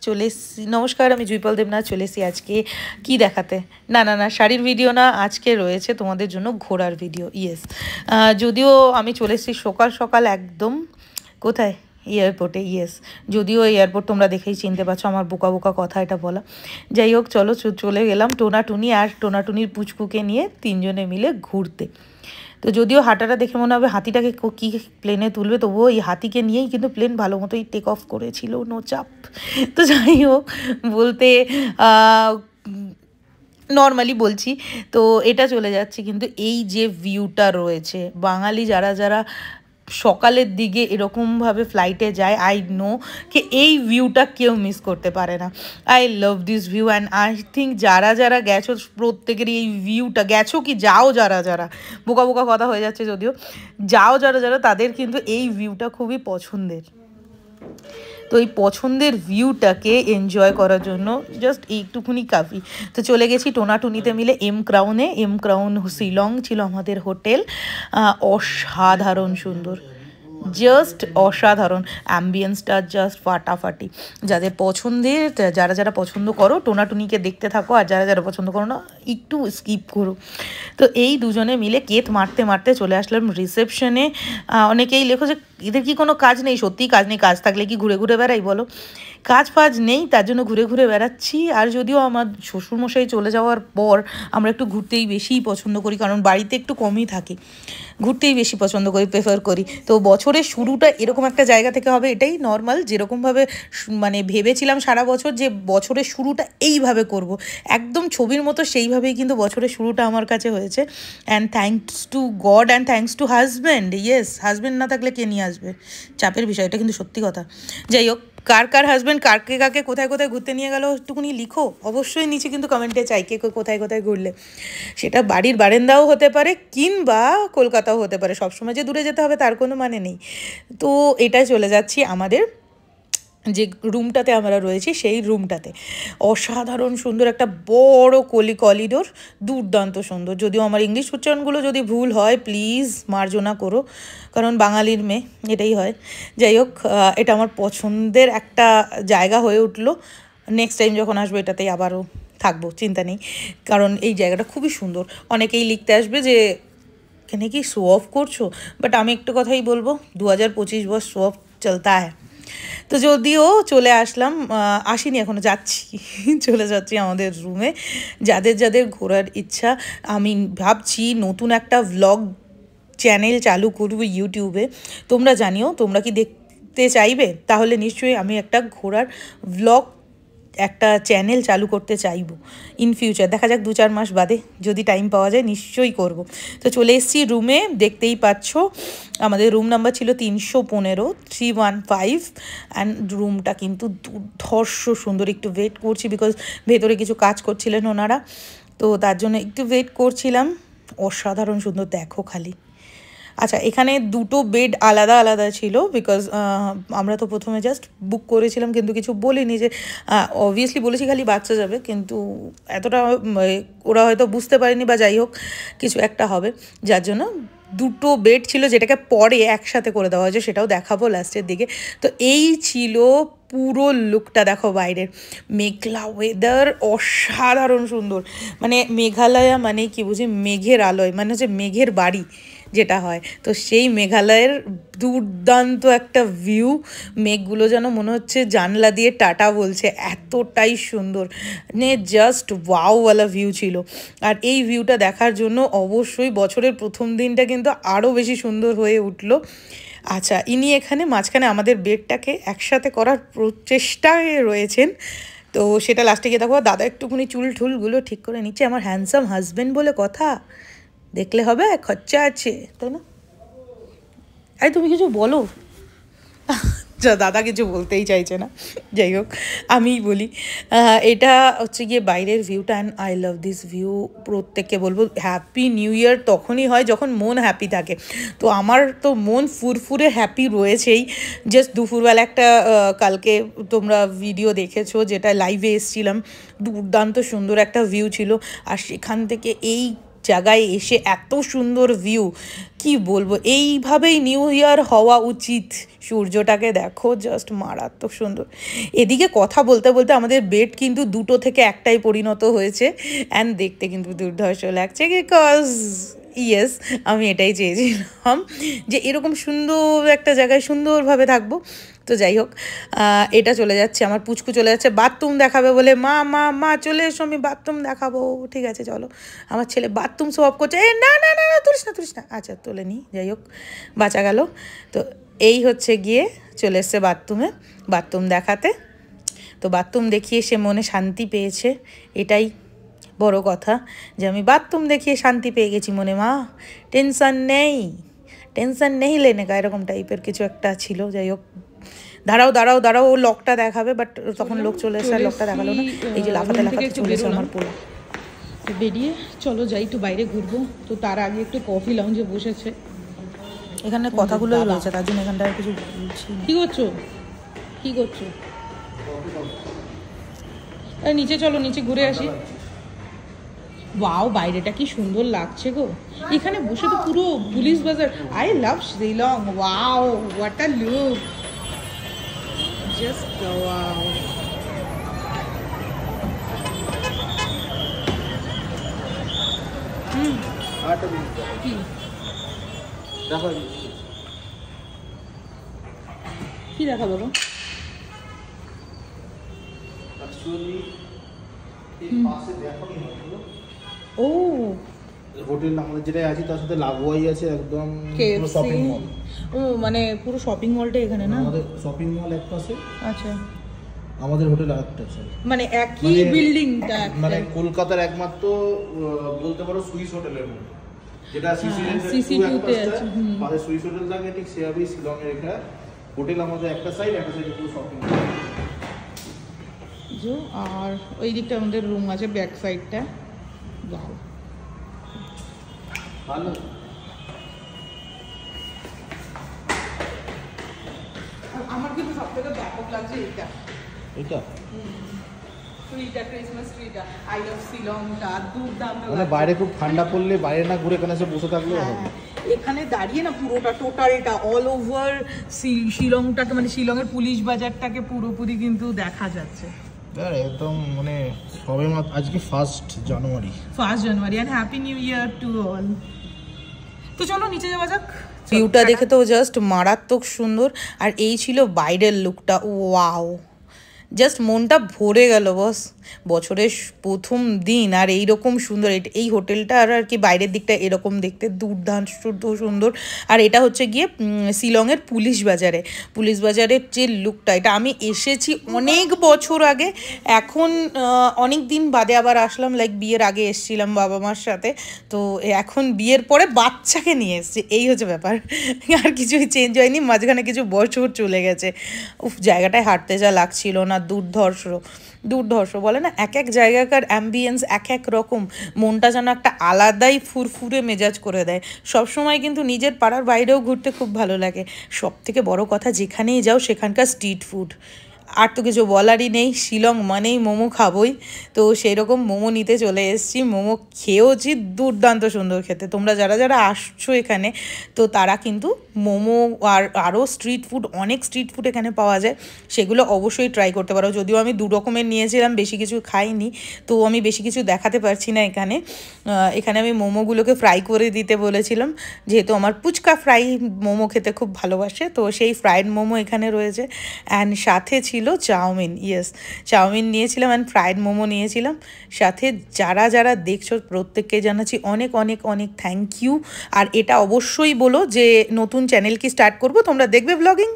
চলে এসেছি। নমস্কার, আমি জুইপাল দেবনাথ চলে এসেছি আজকে কি দেখাতে। না শাড়ির ভিডিও না, আজকে রয়েছে তোমাদের জন্য ঘোরার ভিডিও। ইয়েস, যদিও আমি চলে এসেছি সকাল সকাল একদম। কোথায়? এয়ারপোর্টে। ইয়েস, যদিও এয়ারপোর্ট তোমরা দেখেই চিনতে পারছো, আমার বোকা বোকা কথা এটা বলা। যাই হোক, চলো চলে গেলাম টোনাটুনি আর টোনাটুনির পুচকুকে নিয়ে তিনজনে মিলে ঘুরতে। তো যদিও হাঁটাটা দেখে মনে হবে হাতিটাকে কী প্লেনে তুলবে, তবুও এই হাতিকে নিয়েই কিন্তু প্লেন ভালো মতোই টেক অফ করেছিল, নো চাপ। তো যাই হোক, বলতে নর্মালি বলছি। তো এটা চলে যাচ্ছি, কিন্তু এই যে ভিউটা রয়েছে, বাঙালি যারা যারা সকালের দিকে এরকমভাবে ফ্লাইটে যায়, আই নো কি এই ভিউটা কেউ মিস করতে পারে না। I love this view and I think যারা যারা গেছো প্রত্যেকেরই এই ভিউটা, গেছো কি যাও যারা যারা, বোকা বোকা কথা হয়ে যাচ্ছে যদিও, যাও যারা যারা তাদের কিন্তু এই ভিউটা খুবই পছন্দের। তো এই পছন্দের ভিউটাকে এনজয় করার জন্য জাস্ট এইটুকুনি কাফি। তো চলে গেছি টোনাটুনিতে মিলে এম ক্রাউন শিলং ছিল আমাদের হোটেল। অসাধারণ সুন্দর, জাস্ট অসাধারণ, অ্যাম্বিয়েন্সটা জাস্ট ফাটাফাটি। যাদের পছন্দের, যারা যারা পছন্দ করো টোনাটুনিকে দেখতে থাকো, আর যারা যারা পছন্দ করো না একটু স্কিপ করো। তো এই দুজনে মিলে কেত মারতে মারতে চলে আসলাম রিসেপশনে। অনেকেই লেখো যে এদের কি কোনো কাজ নেই? সত্যিই কাজ নেই, কাজ থাকলে কি ঘুরে ঘুরে বেড়াই বলো? কাজ ফাজ নেই, তার জন্য ঘুরে ঘুরে বেড়াচ্ছি। আর যদিও আমার শ্বশুরমশাই চলে যাওয়ার পর আমরা একটু ঘুরতেই বেশিই পছন্দ করি, কারণ বাড়িতে একটু কমই থাকি, ঘুরতেই বেশি পছন্দ করি, প্রেফার করি। তো বছরের শুরুটা এরকম একটা জায়গা থেকে হবে, এটাই নর্মাল। যেরকমভাবে মানে ভেবেছিলাম সারা বছর যে বছরের শুরুটা এইভাবে করব, একদম ছবির মতো সেইভাবেই কিন্তু বছরের শুরুটা আমার কাছে হয়েছে। And thanks to god and thanks to husband. Yes, husband না থাকলে কে নিয়ে আসবে? চাপের বিষয়, এটা কিন্তু সত্যি কথা। যাই হোক, কার কার হাজব্যান্ড কাকে কাকে কোথায় কোথায় ঘুরতে নিয়ে গেল একটুকুনি লিখো অবশ্যই নিচে, কিন্তু কমেন্টে চাই কে কোথায় কোথায় ঘুরলে। সেটা বাড়ির বারান্দাও হতে পারে কিংবা কলকাতাও হতে পারে, সবসময় যে দূরে যেতে হবে তার কোনো মানে নেই। তো এটাই চলে যাচ্ছি আমাদের যে রুমটাতে আমরা রয়েছি, সেই রুমটাতে। অসাধারণ সুন্দর একটা বড় কলিডোর, দুর্দান্ত সুন্দর। যদিও আমার ইংলিশ উচ্চারণগুলো যদি ভুল হয় প্লিজ মার্জনা করো, কারণ বাঙালির মেয়ে এটাই হয়। যাই হোক, এটা আমার পছন্দের একটা জায়গা হয়ে উঠলো। নেক্সট টাইম যখন আসবো এটাতেই আবারও থাকবো, চিন্তা নেই, কারণ এই জায়গাটা খুবই সুন্দর। অনেকেই লিখতে আসবে যে এখানে কি শো অফ করছো, বাট আমি একটু কথাই বলবো, 2025 বস শো অফ চলতা হ্যায়। তো যদিও চলে আসলাম, আসিনি এখনও, যাচ্ছি চলে যাচ্ছি আমাদের রুমে। যাদের যাদের ঘোরার ইচ্ছা, আমি ভাবছি নতুন একটা ভ্লগ চ্যানেল চালু করব ইউটিউবে। তোমরা জানিও তোমরা কি দেখতে চাইবে? তাহলে নিশ্চয়ই আমি একটা ঘোরার ভ্লগ একটা চ্যানেল চালু করতে চাইবো ইন ফিউচার। দেখা যাক 2-4 মাস বাদে, যদি টাইম পাওয়া যায় নিশ্চয়ই করব। তো চলে এসেছি রুমে, দেখতেই পাচ্ছ আমাদের রুম নাম্বার ছিল 315, 315। অ্যান্ড রুমটা কিন্তু দুর্ধর্ষ সুন্দর। একটু ওয়েট করছি বিকজ ভেতরে কিছু কাজ করছিলেন ওনারা, তো তার জন্য একটু ওয়েট করছিলাম। অসাধারণ সুন্দর, দেখো খালি। আচ্ছা, এখানে দুটো বেড আলাদা আলাদা ছিল বিকজ আমরা তো প্রথমে জাস্ট বুক করেছিলাম, কিন্তু কিছু বলিনি যে, অবভিয়াসলি বলেছি খালি বাচ্চা যাবে, কিন্তু এতটা ওরা হয়তো বুঝতে পারেনি, বা যাই হোক কিছু একটা হবে, যার জন্য দুটো বেড ছিল, যেটাকে পরে একসাথে করে দেওয়া হয়েছে, সেটাও দেখাবো লাস্টের দিকে। তো এই ছিল পুরো লুকটা, দেখো বাইরের মেঘলা ওয়েদার, অসাধারণ সুন্দর। মানে মেঘালয়া মানে কি বুঝি, মেঘের আলোয়, মানে হচ্ছে মেঘের বাড়ি যেটা হয়, তো সেই মেঘালয়ের দুর্দান্ত একটা ভিউ। মেঘগুলো যেন মনে হচ্ছে জানলা দিয়ে টাটা বলছে, এতটাই সুন্দর, মানে জাস্ট ওয়াওওয়ালা ভিউ ছিল। আর এই ভিউটা দেখার জন্য অবশ্যই বছরের প্রথম দিনটা কিন্তু আরও বেশি সুন্দর হয়ে উঠলো। আচ্ছা, ইনি এখানে মাঝখানে আমাদের বেডটাকে একসাথে করার প্রচেষ্টায় রয়েছেন, তো সেটা লাস্টে গিয়ে দেখো দাদা একটুখানি চুলগুলো ঠিক করে নিচ্ছে। আমার হ্যান্ডসাম হাজব্যান্ড বলে কথা, দেখলে হবে, খরচা আছে, তাই না? আরে তুমি কিছু বলো। দাদা কিছু বলতেই চাইছে না, যাই হোক আমিই বলি। এটা হচ্ছে গিয়ে বাইরের ভিউটা, and I love this view. প্রত্যেককে বলবো হ্যাপি নিউ ইয়ার তখনই হয় যখন মন হ্যাপি থাকে। তো আমার তো মন ফুরফুরে হ্যাপি রয়েছেই। জাস্ট দুপুরবেলা একটা কালকে তোমরা ভিডিও দেখেছো, যেটা লাইভে এসছিলাম, দুর্দান্ত সুন্দর একটা ভিউ ছিল। আর সেখান থেকে এই জায়গায় এসে এত সুন্দর ভিউ, কি বলবো, এইভাবেই নিউ ইয়ার হওয়া উচিত। সূর্যটাকে দেখো, জাস্ট মারাত্মক সুন্দর। এদিকে কথা বলতে বলতে আমাদের বেড কিন্তু 2টো থেকে 1টায় পরিণত হয়েছে, অ্যান্ড দেখতে কিন্তু দুর্ধর্ষ লাগছে, বিকজ ইয়েস, আমি এটাই চেয়েছিলাম যে এরকম সুন্দর একটা জায়গায় সুন্দরভাবে থাকবো। তো যাই হোক, এটা চলে যাচ্ছে, আমার পুচকু চলে যাচ্ছে বাথরুম দেখাবে বলে, মা মা মা চলে এসো, আমি বাথরুম দেখাবো। ঠিক আছে চলো। আমার ছেলে বাথরুম সব করছে, এ না না না না তুলিস না তুলিস না, আচ্ছা তুলে নি, যাই হোক বাঁচা গেল। তো এই হচ্ছে গিয়ে চলে এসছে বাথরুমে, বাথরুম দেখাতে। তো বাথরুম দেখিয়ে সে মনে শান্তি পেয়েছে, এটাই বড় কথা, যে আমি বাথরুম দেখিয়ে শান্তি পেয়ে গেছি মনে, মা টেনশন নেই লেনে কা, এরকম টাইপের কিছু একটা ছিল। যাই হোক, দাঁড়াও দাঁড়াও দাঁড়াও, ও লকটা দেখাবে, বাট তখন লোক চলে এসে লকটা দেখালো না। এই যে লাফাতে লাফাতে চলে এসে আমার পোলা। তো বেরিয়ে চলো যাই একটু বাইরে ঘুরবো। তো তার আগে একটু কফি লাউঞ্জে বসেছে, এখানে কথাগুলোই রয়েছে, তার জন্য এখানটা কিছু বলছি। কি করছো? নিচে চলো, নিচে ঘুরে আসি। ওয়াও, বাইরেটা কি সুন্দর লাগছে গো, এখানে বসে তো পুরো পুলিশ বাজার। I love Shillong, wow what a look, just wow. কি দেখো, কি দেখা বাবা? ও হোটেল আমাদের যেটা আছে তার সাথে লাগোয়াই আছে একদম পুরো শপিং মল। ও মানে পুরো শপিং মলটা এখানে না? আমাদের শপিং মল এক পাশে, আচ্ছা, আমাদের হোটেল আরেকটা আছে, মানে একই বিল্ডিংটা, মানে কলকাতার একমাত্র বলতে পারো সুইস হোটেলের মতো, যেটা সিসি2 তে আছে। আমাদের সুইস হোটেল থাকে ঠিক সেভাবেই শিলং এর এখানে হোটেল আমাদের একটা সাইড, একটা সাইডে পুরো শপিং মল। আর ওই দিকটা আমাদের রুম আছে, ব্যাক সাইডটা। বাহ ভালো। আমার কিন্তু সবথেকে ব্যাপক লাগছে এটা, এটা ট্রিটা, ক্রিসমাস ট্রিটা, আই লাভ শিলংটা দুর্দান্ত। মানে বাইরে খুব ঠান্ডা পড়লে বাইরে না ঘুরে এখানে এসে বসে থাকলে হবে। এখানে দাঁড়িয়ে না পুরোটা টোটালটা অল ওভার শিলংটাকে, মানে শিলংয়ের পুলিশ বাজারটাকে পুরোপুরি কিন্তু দেখা যাচ্ছে। একদম মানে সবে মাত্র আজকে 1 জানুয়ারি and happy new year to all. তো চলো নিচে যাওয়া যাক। ভিউটা দেখে তো জাস্ট মারাত্মক সুন্দর, আর এই ছিল বাইরের লুকটা, ওয়াও, জাস্ট মনটা ভরে গেল বস। বছরের প্রথম দিন আর এইরকম সুন্দর, এই হোটেলটা আর কি বাইরের দিকটা এরকম দেখতে দুর্দান্ত সুন্দর। আর এটা হচ্ছে গিয়ে শিলংয়ের পুলিশ বাজারের যে লুকটা, এটা আমি এসেছি অনেক বছর আগে, এখন অনেক দিন বাদে আবার আসলাম, লাইক বিয়ের আগে এসেছিলাম বাবা মার সাথে, তো এখন বিয়ের পরে বাচ্চাকে নিয়ে এসেছি, এই হচ্ছে ব্যাপার, আর কিছুই চেঞ্জ হয়নি, মাঝখানে কিছু বছর চলে গেছে। উফ, জায়গাটায় হাঁটতে যা লাগছিল না, দুর্ধর্ষ বলে না, এক এক জায়গাকার অ্যাম্বিয়েন্স এক এক রকম, মনটা যেন একটা আলাদাই ফুরফুরে মেজাজ করে দেয়। সবসময় কিন্তু নিজের পাড়ার বাইরেও ঘুরতে খুব ভালো লাগে। সব থেকে বড় কথা, যেখানেই যাও সেখানকার স্ট্রিট ফুড, আর তো কিছু বলারই নেই, শিলং মানেই মোমো খাবোই। তো সেই রকম মোমো নিতে চলে এসেছি, মোমো খেয়েওছি, দুর্দান্ত সুন্দর খেতে। তোমরা যারা যারা আসছো এখানে, তো তারা কিন্তু মোমো আর আরও অনেক স্ট্রিট ফুড এখানে পাওয়া যায়, সেগুলো অবশ্যই ট্রাই করতে পারো। যদিও আমি 2 রকমের নিয়েছিলাম, বেশি কিছু খাইনি, তো আমি বেশি কিছু দেখাতে পারছি না এখানে আমি মোমোগুলোকে ফ্রাই করে দিতে বলেছিলাম, যেহেতু আমার পুচকা ফ্রাই মোমো খেতে খুব ভালোবাসে, তো সেই ফ্রাইড মোমো এখানে রয়েছে। অ্যান্ড সাথে ছিল চাউমিন, চাউমিন নিয়েছিলাম অ্যান্ড ফ্রাইড মোমো নিয়েছিলাম সাথে। যারা যারা দেখছো প্রত্যেককে জানাচ্ছি অনেক অনেক অনেক থ্যাংক ইউ। আর এটা অবশ্যই বলো যে নতুন চ্যানেল কি স্টার্ট করবো, তোমরা দেখবে ব্লগিং।